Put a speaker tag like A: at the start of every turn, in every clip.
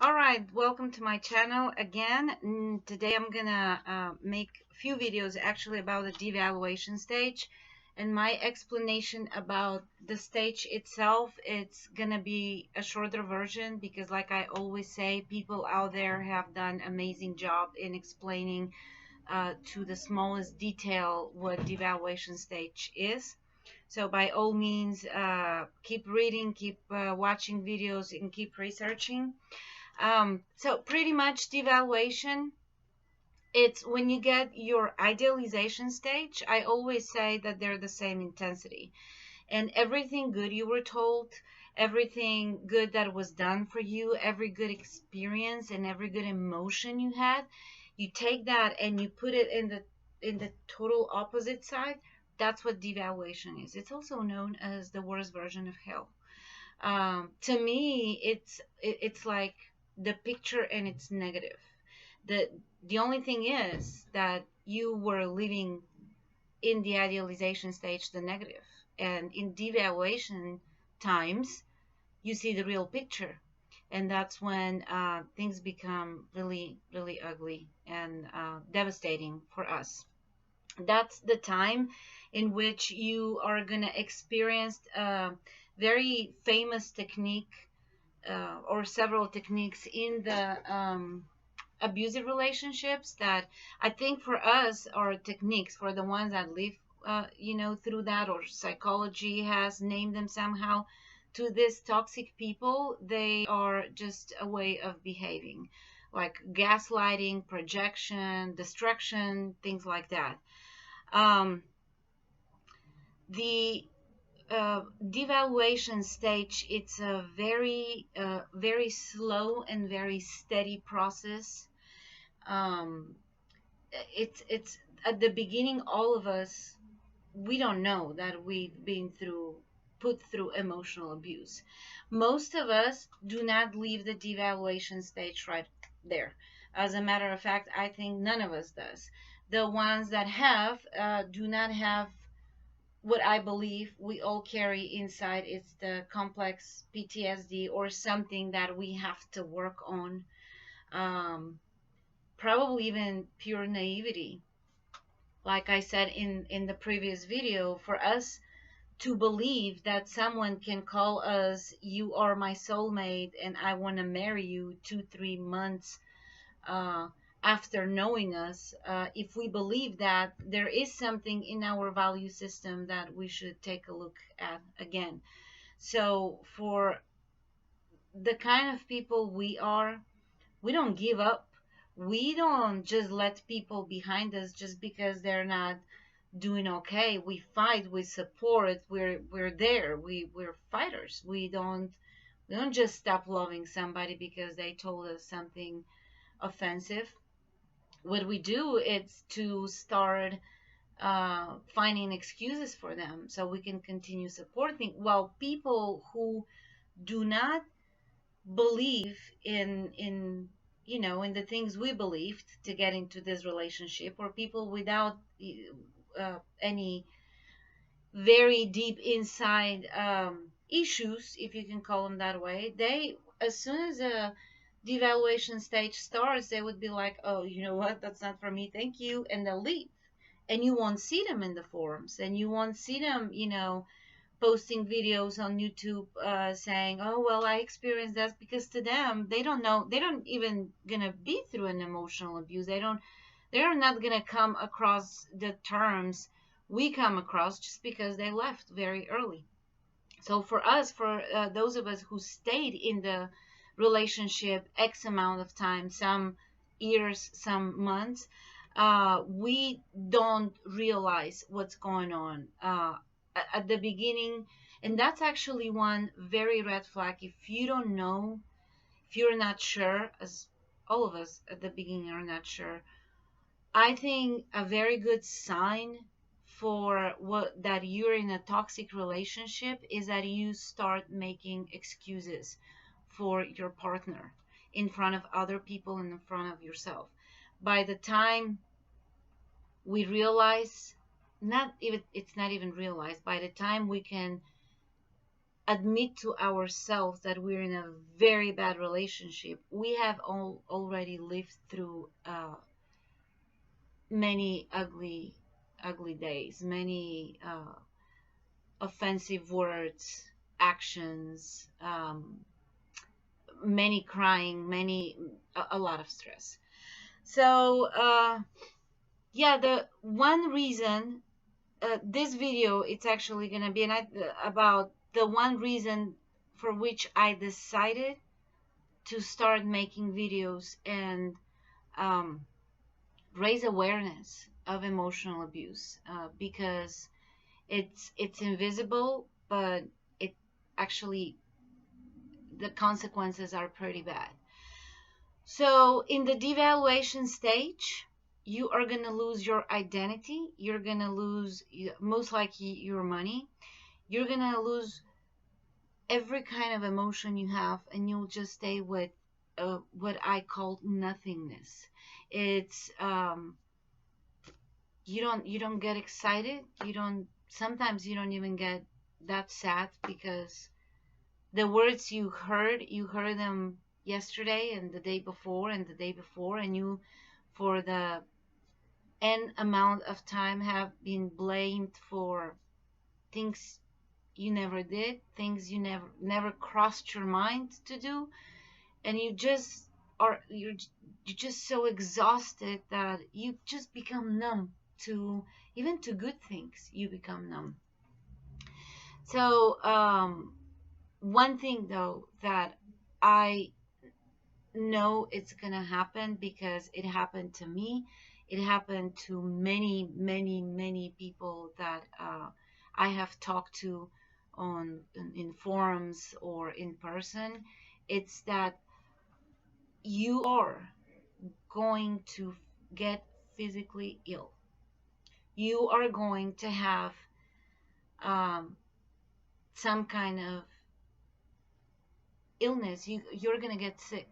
A: All right, welcome to my channel again. Today I'm gonna make a few videos actually about the devaluation stage, and my explanation about the stage itself. It's gonna be a shorter version because, like I always say, people out there have done amazing job in explaining to the smallest detail what devaluation stage is. So by all means, keep reading, keep watching videos, and keep researching. So pretty much devaluation, it's when you get your idealization stage. I always say that they're the same intensity. And everything good you were told, everything good that was done for you, every good experience and every good emotion you had, you take that and you put it in the total opposite side. That's what devaluation is. It's also known as the worst version of hell. To me, it's like the picture and it's negative. The only thing is that you were living in the idealization stage, the negative, and in devaluation times, you see the real picture, and that's when things become really, really ugly and devastating for us. That's the time in which you are going to experience a very famous technique or several techniques in the abusive relationships that I think for us are techniques for the ones that live, through that, or psychology has named them somehow. To these toxic people, they are just a way of behaving, like gaslighting, projection, destruction, things like that. Um, the devaluation stage, it's a very slow and very steady process. um, it's at the beginning, all of us, we don't know that we've been through put through emotional abuse. Most of us do not leave the devaluation stage right there. As a matter of fact, I think none of us does. The ones that have do not have what I believe we all carry inside. It's the complex PTSD or something that we have to work on. um, Probably even pure naivety. Like I said in the previous video, for us to believe that someone can call us, "You are my soulmate and I want to marry you," 2 3 months uh, after knowing us, if we believe that, there is something in our value system that we should take a look at again. So for the kind of people we are, we don't give up. We don't just let people behind us just because they're not doing okay. We fight, we support, we're there. We're fighters. We don't just stop loving somebody because they told us something offensive. What we do is to start finding excuses for them so we can continue supporting. While people who do not believe in the things we believed to get into this relationship, or people without any very deep inside issues, if you can call them that way, they, as soon as a devaluation stage starts, they would be like, "Oh, you know what, that's not for me, thank you," and they'll leave. And you won't see them in the forums, and you won't see them, posting videos on YouTube saying, "Oh, well, I experienced that," because to them, they don't know, they don't even gonna be through an emotional abuse. They're not gonna come across the terms we come across just because they left very early. So for us, for those of us who stayed in the relationship X amount of time, some years, some months, we don't realize what's going on at the beginning. And that's actually one very red flag. If you don't know, if you're not sure, as all of us at the beginning are not sure, I think a very good sign for what that you're in a toxic relationship is that you start making excuses for your partner in front of other people and in front of yourself. By the time we realize, not even, it's not even realized, by the time we can admit to ourselves that we're in a very bad relationship, we have already lived through many ugly days, many offensive words, actions, many crying, a lot of stress. So yeah, the one reason this video it's actually gonna be about the one reason for which I decided to start making videos and um, raise awareness of emotional abuse, because it's invisible, but it actually the consequences are pretty bad. So in the devaluation stage, you are going to lose your identity. You're going to lose most likely your money. You're going to lose every kind of emotion you have, and you'll just stay with what I call nothingness. It's you don't get excited. You don't sometimes you don't even get that sad because the words you heard them yesterday and the day before and the day before, and you for the n amount of time have been blamed for things you never did, things you never crossed your mind to do, and you're just so exhausted that you just become numb to even to good things. You become numb. So one thing though that I know it's gonna happen because it happened to me. It happened to many people that I have talked to in forums or in person. It's that you are going to get physically ill. You are going to have um, some kind of illness. You're gonna get sick.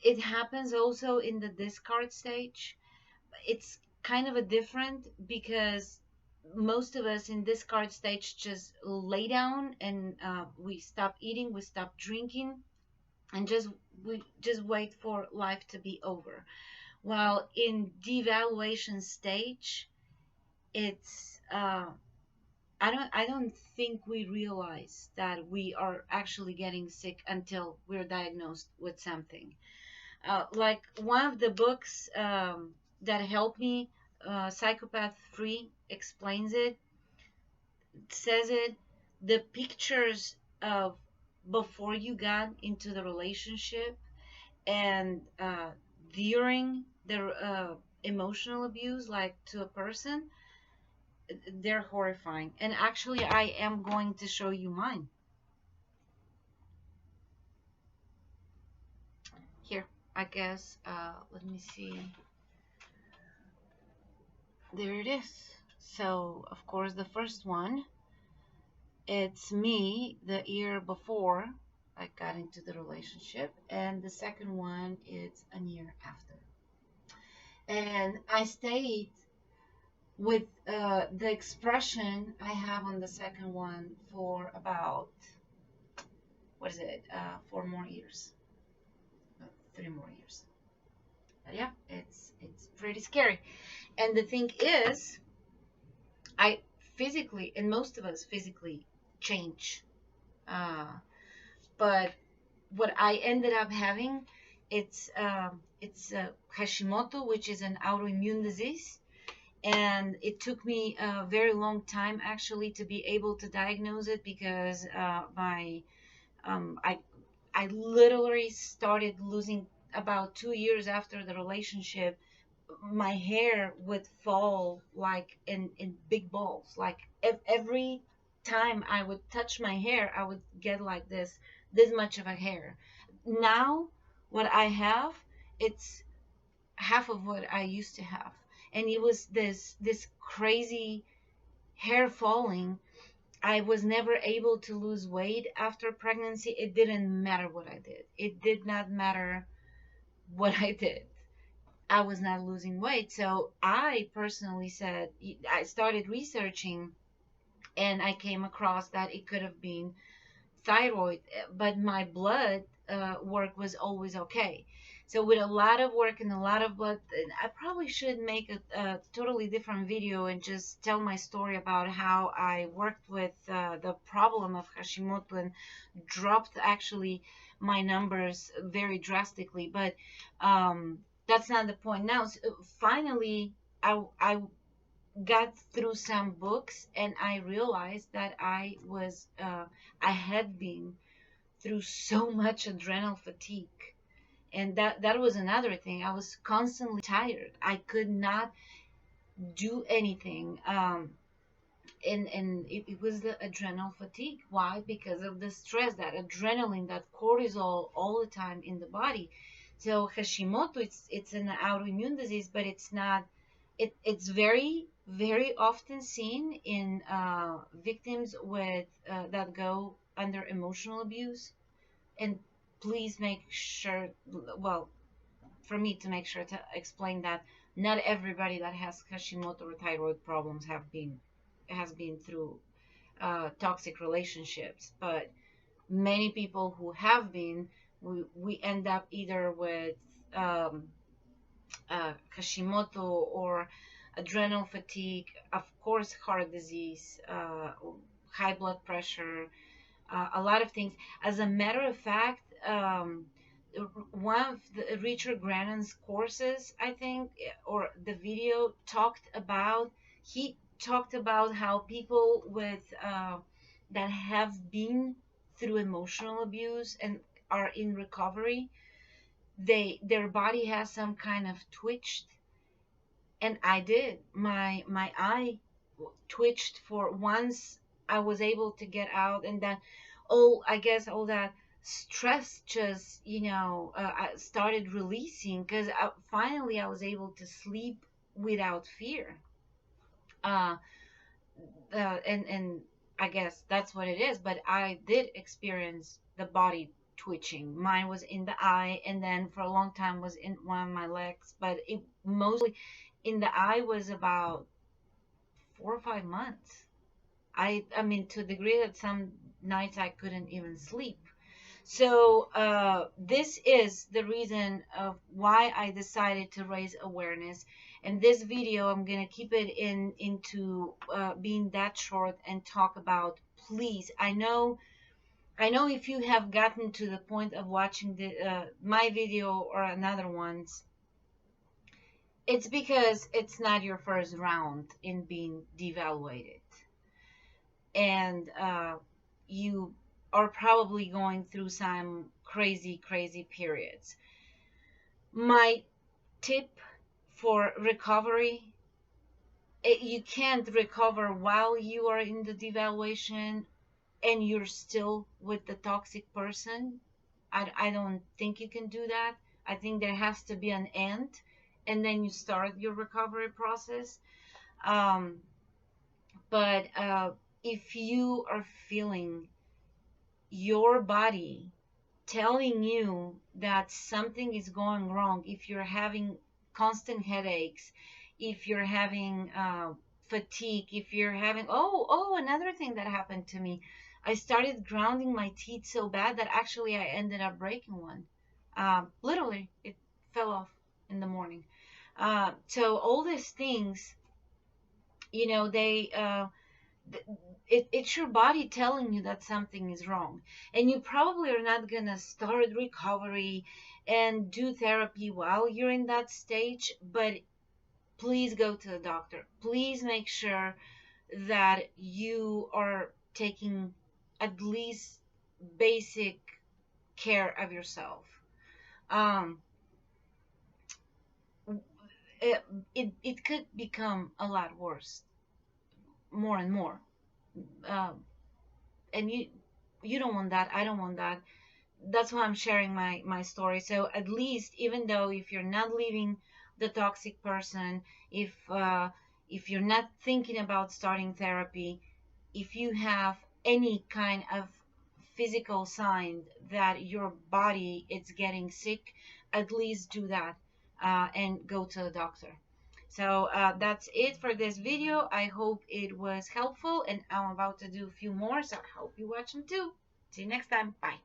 A: It happens also in the discard stage. It's kind of a different because most of us in discard stage just lay down and we stop eating, we stop drinking, and we just wait for life to be over. While in devaluation stage, it's I don't think we realize that we are actually getting sick until we're diagnosed with something. Like one of the books that helped me, Psychopath Free, explains it, says it. The pictures of before you got into the relationship and during the emotional abuse, like to a person, they're horrifying. And actually, I am going to show you mine. Here, I guess, let me see. There it is. So, of course, the first one, it's me the year before I got into the relationship, and the second one is a year after. And I stayed with the expression I have on the second one for about, what is it, 4 more years, 3 more years. But yeah, it's pretty scary. And the thing is, I physically, and most of us physically change. Uh, but what I ended up having, it's Hashimoto, which is an autoimmune disease, and it took me a very long time actually to be able to diagnose it because my um, I I literally started losing about 2 years after the relationship. My hair would fall like in big balls. Like every time I would touch my hair, I would get like this much of a hair. Now, what I have, it's half of what I used to have, and it was this crazy hair falling. I was never able to lose weight after pregnancy. It didn't matter what I did. It did not matter what I did. I was not losing weight. So I personally said, I started researching and I came across that it could have been thyroid, but my blood work was always okay. So with a lot of work and a lot of blood, I probably should make a totally different video and just tell my story about how I worked with the problem of Hashimoto and dropped actually my numbers very drastically. But that's not the point now. So finally, I got through some books and I realized that I had been through so much adrenal fatigue. And that was another thing. I was constantly tired. I could not do anything. And it was the adrenal fatigue. Why? Because of the stress, that adrenaline, that cortisol all the time in the body. So Hashimoto, it's an autoimmune disease, but it's not. It's very often seen in victims with that go under emotional abuse. And please make sure, well, for me to make sure to explain that not everybody that has Hashimoto or thyroid problems has been through toxic relationships, but many people who have been, we end up either with um, Hashimoto or adrenal fatigue, of course, heart disease, high blood pressure, a lot of things. As a matter of fact, one of the Richard Grannon's courses, I think, or the video he talked about how people with that have been through emotional abuse and are in recovery, their body has some kind of twitched, and I did. My eye twitched for once. I was able to get out, and then I guess all that stress just I started releasing, because finally I was able to sleep without fear. uh, and I guess that's what it is. But I did experience the body twitching. Mine was in the eye, and then for a long time was in one of my legs, but it mostly in the eye was about 4 or 5 months. I mean, to the degree that some nights I couldn't even sleep. So this is the reason of why I decided to raise awareness. And this video, I'm gonna keep it into being that short and talk about. Please, I know if you have gotten to the point of watching my video or another ones, it's because it's not your first round in being devaluated, and you are probably going through some crazy periods. My tip for recovery: you can't recover while you are in the devaluation and you're still with the toxic person. I don't think you can do that. I think there has to be an end, and then you start your recovery process. Um, but if you are feeling your body telling you that something is going wrong, if you're having constant headaches, if you're having fatigue, if you're having, another thing that happened to me, I started grounding my teeth so bad that actually I ended up breaking one. Literally, it fell off in the morning. So all these things, they it's your body telling you that something is wrong, and you probably are not gonna start recovery and do therapy while you're in that stage. But please go to the doctor. Please make sure that you are taking at least basic care of yourself. um it could become a lot worse, more and more. um and you don't want that. I don't want that. That's why I'm sharing my story. So at least, even though if you're not leaving the toxic person, if you're not thinking about starting therapy, if you have any kind of physical sign that your body is getting sick, at least do that, and go to the doctor. So that's it for this video. I hope it was helpful, and I'm about to do a few more, so I hope you watch them too. See you next time. Bye.